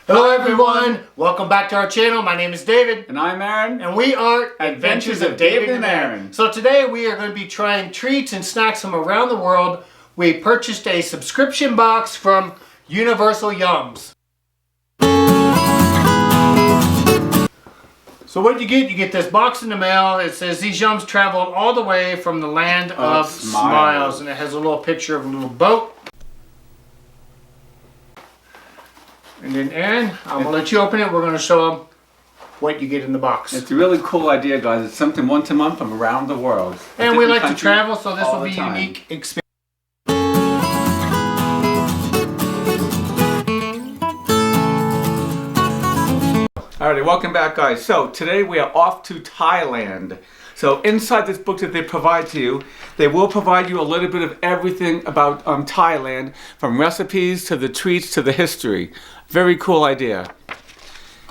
Hello everyone, welcome back to our channel. My name is David. And I'm Aaron. And we are Adventures of David and Aaron. So today we are going to be trying treats and snacks from around the world. We purchased a subscription box from Universal Yums. So what you get? You get this box in the mail. It says these yums traveled all the way from the land of smiles. And it has a little picture of a little boat. And then Aaron, I'm going to let you open it. We're going to show them what you get in the box. It's a really cool idea, guys. It's something once a month from around the world. And we like to travel, so this will be a unique experience. Alrighty, welcome back, guys. So today we are off to Thailand. So inside this book that they provide to you, they will provide you a little bit of everything about Thailand, from recipes to the treats to the history. Very cool idea.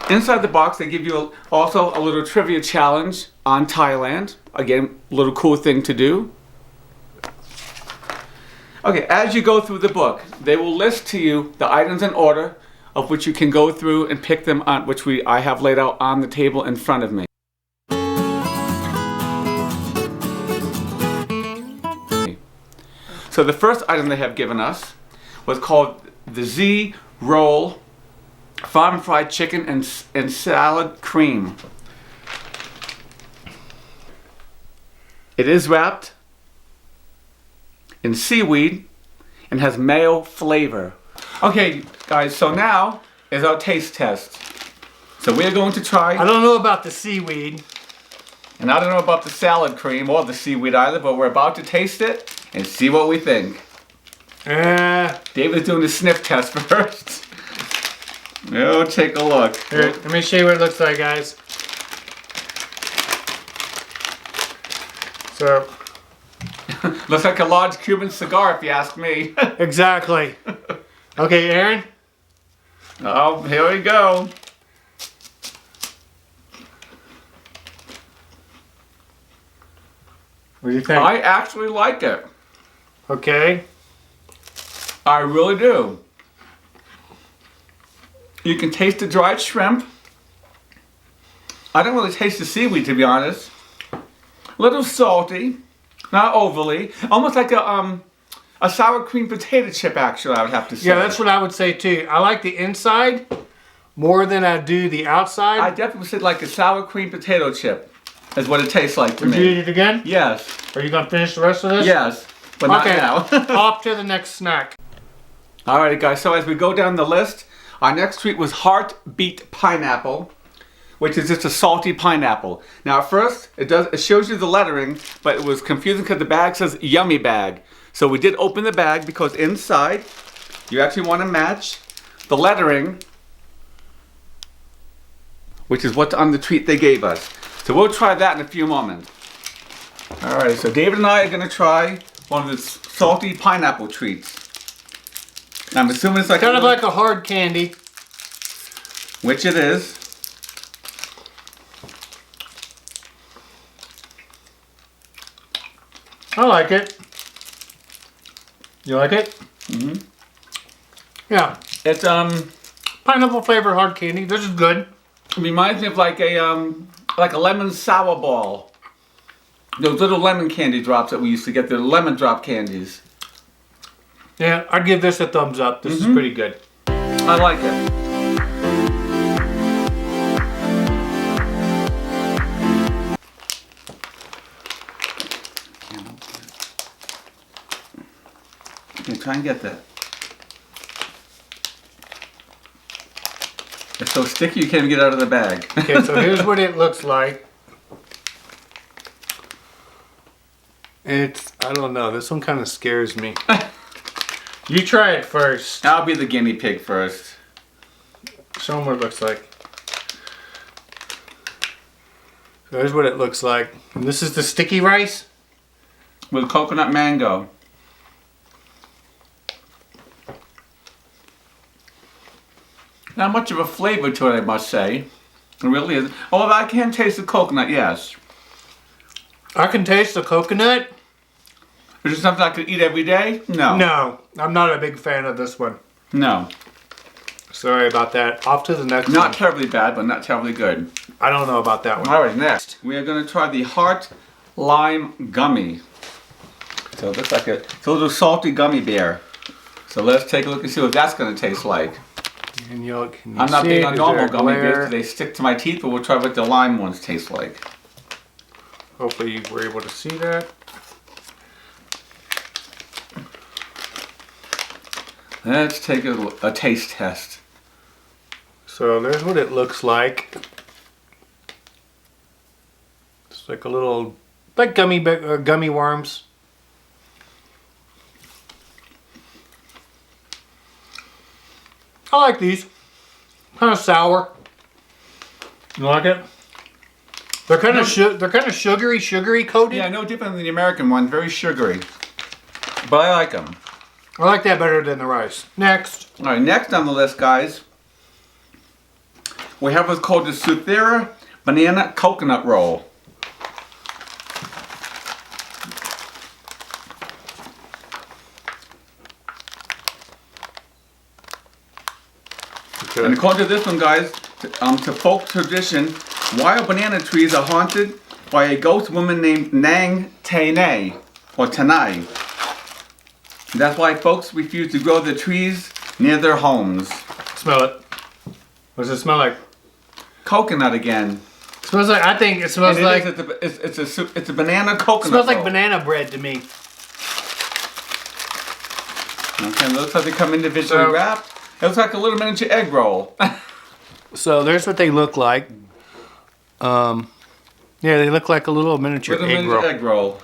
Inside the box, they give you also a little trivia challenge on Thailand. Again, a little cool thing to do. Okay, as you go through the book, they will list to you the items in order of which you can go through and pick them on, which I have laid out on the table in front of me. So the first item they have given us was called the Z Roll Farm Fried Chicken and Salad Cream. It is wrapped in seaweed and has mayo flavor. Okay, guys, so now is our taste test. So we're going to try. I don't know about the seaweed. And I don't know about the salad cream or the seaweed either, but we're about to taste it and see what we think. David's doing the sniff test first. Oh, take a look. Here, let me show you what it looks like, guys. So, looks like a large Cuban cigar, if you ask me. Exactly. Okay, Aaron. Oh, here we go. What do you think? I actually like it. Okay. I really do. You can taste the dried shrimp. I don't really taste the seaweed, to be honest. A little salty, not overly. Almost like a sour cream potato chip, actually, I would have to say. Yeah, that's what I would say too. I like the inside more than I do the outside. I definitely said like a sour cream potato chip is what it tastes like to me. Would you eat it again? Yes. Are you going to finish the rest of this? Yes, but not now. Off to the next snack. Alrighty, guys, so as we go down the list, our next treat was Beet pineapple, which is just a salty pineapple. Now at first, it shows you the lettering, but it was confusing because the bag says yummy bag. So we did open the bag because inside, you actually want to match the lettering, which is what's on the treat they gave us. So we'll try that in a few moments. Alright, so David and I are going to try one of the salty pineapple treats. I'm assuming it's like kind of like a hard candy. Which it is. I like it. You like it? Mm-hmm. Yeah. It's pineapple flavored hard candy. This is good. It reminds me of like a lemon sour ball. Those little lemon candy drops that we used to get, the lemon drop candies. Yeah, I'd give this a thumbs up. This is pretty good. I like it. Okay, try and get that. It's so sticky you can't even get it out of the bag. Okay, so here's what it looks like. I don't know, this one kind of scares me. You try it first. I'll be the guinea pig first. Show them what it looks like. So here's what it looks like. And this is the sticky rice. With coconut mango. Not much of a flavor to it, I must say. It really is. Oh, I can taste the coconut, yes. I can taste the coconut. Is it something I could eat every day? No. No, I'm not a big fan of this one. No. Sorry about that. Off to the next one. Not terribly bad, but not terribly good. I don't know about that one. All right, next we are going to try the Heart Lime Gummy. So it looks like it's a little salty gummy bear. So let's take a look and see what that's going to taste like. Can you I'm not see big it? on Is normal there a gummy bears glare? because they stick to my teeth, but we'll try what the lime ones taste like. Hopefully you were able to see that. Let's take a taste test. So there's what it looks like. It's like a little, like gummy worms. I like these. Kind of sour. You like it? They're kind of sugary coated. Yeah, no different than the American one. Very sugary, but I like them. I like that better than the rice. Next. All right, next on the list, guys, we have what's called the Uthera Banana Coconut Roll. Okay. And according to this one, guys, to folk tradition, wild banana trees are haunted by a ghost woman named Nang Tanay, or Tanai. That's why folks refuse to grow the trees near their homes. Smell it. What does it smell like? Coconut again. It smells like, I think it smells And like, it's a banana coconut. it smells like roll. banana bread to me. Okay, it looks like they come individually wrapped. It looks like a little miniature egg roll. So there's what they look like. Yeah, they look like a little miniature egg roll.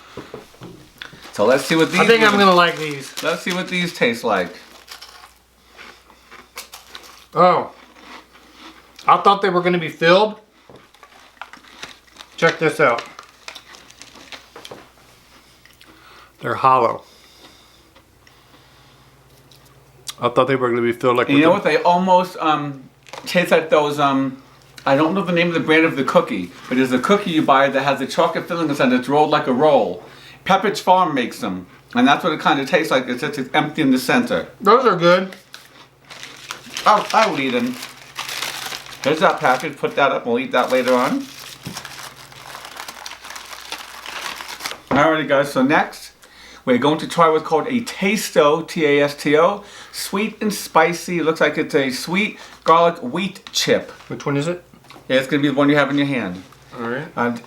So let's see what these. I think I'm gonna like these. Let's see what these taste like. Oh, I thought they were gonna be filled. Check this out. They're hollow. I thought they were gonna be filled like. And you know what? They almost taste like those. I don't know the name of the brand of the cookie, but there's a cookie you buy that has a chocolate filling inside that's rolled like a roll. Pepperidge Farm makes them, and that's what it kind of tastes like. It's just empty in the center. Those are good. I'll eat them. Here's that package. Put that up. We'll eat that later on. Alrighty, guys. So next, we're going to try what's called a Tasto, T-A-S-T-O, sweet and spicy. It looks like it's a sweet garlic wheat chip. Which one is it? Yeah, it's going to be the one you have in your hand. All right.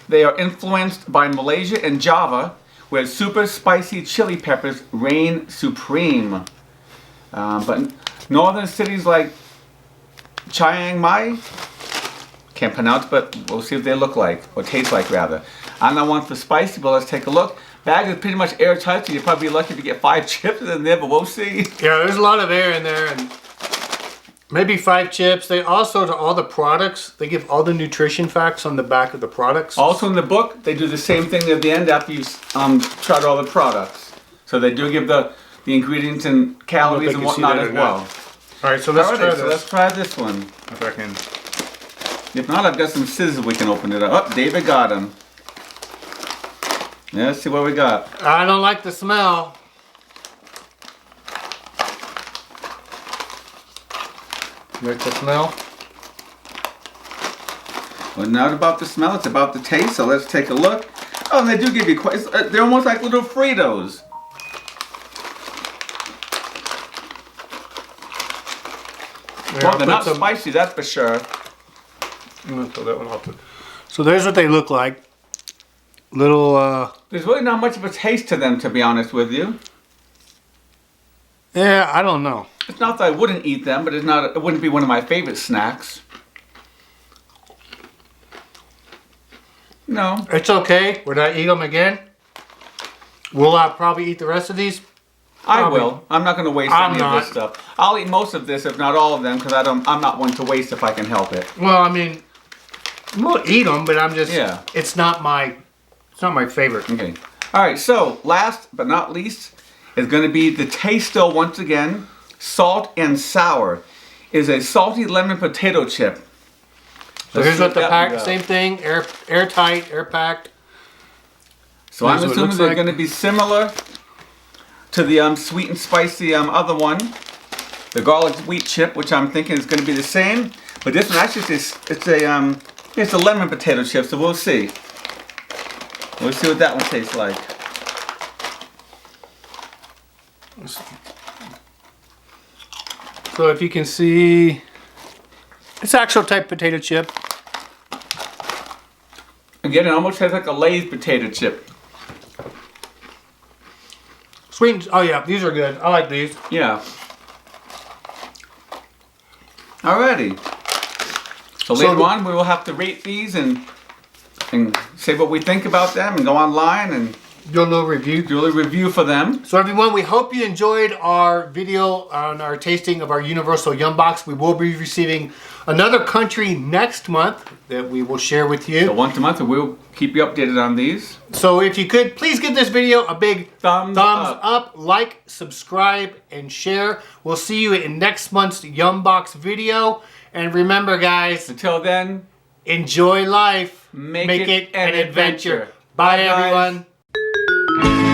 They are influenced by Malaysia and Java, where super spicy chili peppers reign supreme. But northern cities like Chiang Mai, can't pronounce, but we'll see what they look like, or taste like rather. I'm not one for spicy, but let's take a look. Bag is pretty much airtight, so you're probably lucky to get 5 chips in there, but we'll see. Yeah, there's a lot of air in there, and maybe 5 chips. They also, to all the products, they give all the nutrition facts on the back of the products. Also in the book, they do the same thing at the end after you've tried all the products. So they do give the ingredients and calories and whatnot as well. All right, so let's try this. So let's try this one. If I can. If not, I've got some scissors we can open it up. Oh, David got them. Yeah, let's see what we got. I don't like the smell. You like the smell? Well, not about the smell, it's about the taste, so let's take a look. Oh, and they do give you quite, they're almost like little Fritos. Yeah, Well, they're not spicy, that's for sure. I'm gonna throw that one off. So there's what they look like. Little, There's really not much of a taste to them, to be honest with you. yeah, I don't know. It's not that I wouldn't eat them, but it wouldn't be one of my favorite snacks. No. It's okay. Would I eat them again? Will I probably eat the rest of these? I will. I'm not going to waste any of this stuff. I'll eat most of this, if not all of them, because I'm not one to waste if I can help it. Well, I mean, we'll eat them, but I'm just. Yeah. It's not my favorite. Okay. All right. So last but not least is going to be the Tasto once again. Salt and sour is a salty lemon potato chip. So here's what the pack. Same thing. Airtight, air packed. So I'm assuming they're going to be similar to the sweet and spicy other one. the garlic wheat chip, which I'm thinking is going to be the same. But this one actually it's a lemon potato chip, so we'll see. We'll see what that one tastes like. So if you can see, it's actual type potato chip. Again, it almost tastes like a Lay's potato chip. Sweet. Oh yeah, these are good. I like these. Yeah. Alrighty. So later on, we will have to rate these and say what we think about them, and go online and Do a little review. do a little review for them. So everyone, we hope you enjoyed our video on our tasting of our Universal Yum Box. We will be receiving another country next month that we will share with you. So once a month, we'll keep you updated on these. So if you could, please give this video a big Thumbs up, like, subscribe, and share. We'll see you in next month's Yum Box video. And remember, guys, Until then, enjoy life. Make it an an adventure. Bye, Bye, guys. everyone.